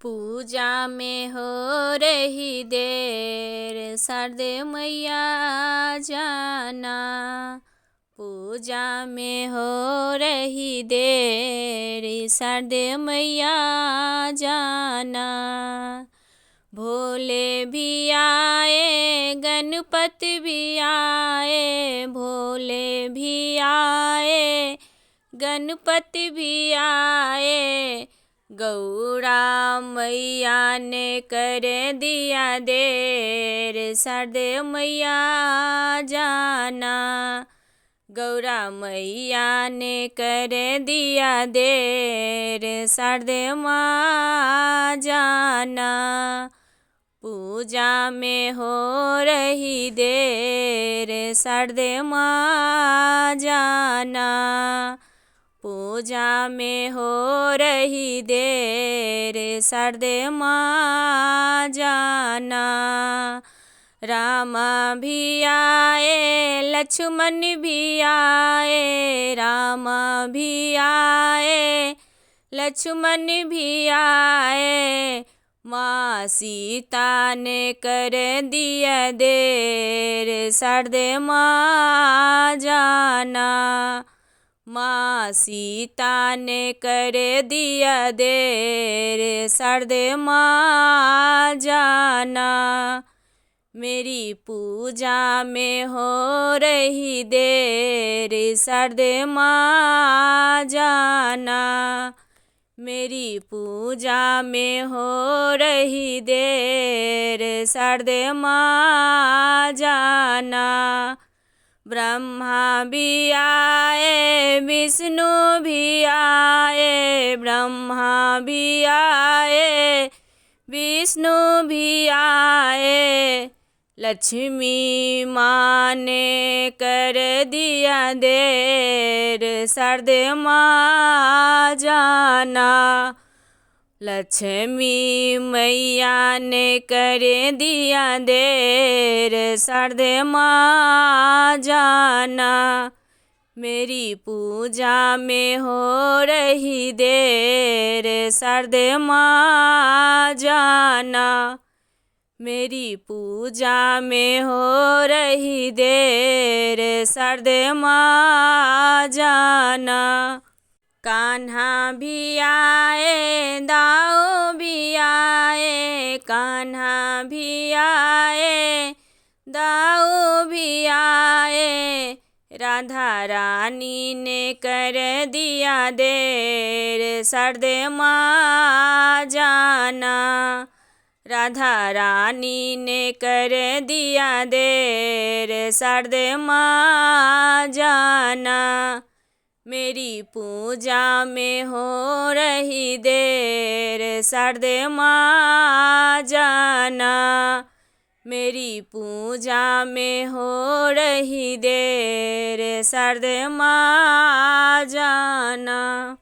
पूजा में हो रही देर, शारदे मैया जाना। पूजा में हो रही देर, शारदे मैया जाना। भोले भी आए, गणपति भी आए, भोले भी आए, गणपति भी आए। गौरा मैया ने कर दिया देर, शारदे मैया जाना। गौरा मैया ने कर दिया देर, शारदे माँ जाना। पूजा में हो रही देर, शारदे माँ जाना। पूजा में हो रही देर, शारदे माँ जाना। रामा भी आए, लक्ष्मण भी आए, रामा भी आए, लक्ष्मण भी आए। माँ सीता ने कर दिया देर, शारदे माँ जाना। माँ सीता ने कर दिया देर, शारदे माँ जाना। मेरी पूजा में हो रही देर, शारदे माँ जाना। मेरी पूजा में हो रही देर, शारदे माँ जाना। ब्रह्मा भी आए, विष्णु भी आए, ब्रह्मा भी आए, विष्णु भी आए। लक्ष्मी माँ ने कर दिया देर, शारदे माँ जाना। लक्ष्मी मैया ने कर दिया देर, शारदे माँ जाना। मेरी पूजा में हो रही देर, शारदे माँ जाना। मेरी पूजा में हो रही देर, शारदे माँ जाना। कान्हा भी आए, दाऊ भी आए, कान्हा भी आए, दाऊ भी आए। राधा रानी ने कर दिया देर, शारदे माँ जाना। राधा रानी ने कर दिया देर, शारदे माँ जाना। मेरी पूजा में हो रही देर, शारदे माँ जाना। मेरी पूजा में हो रही देर, शारदे माँ जाना।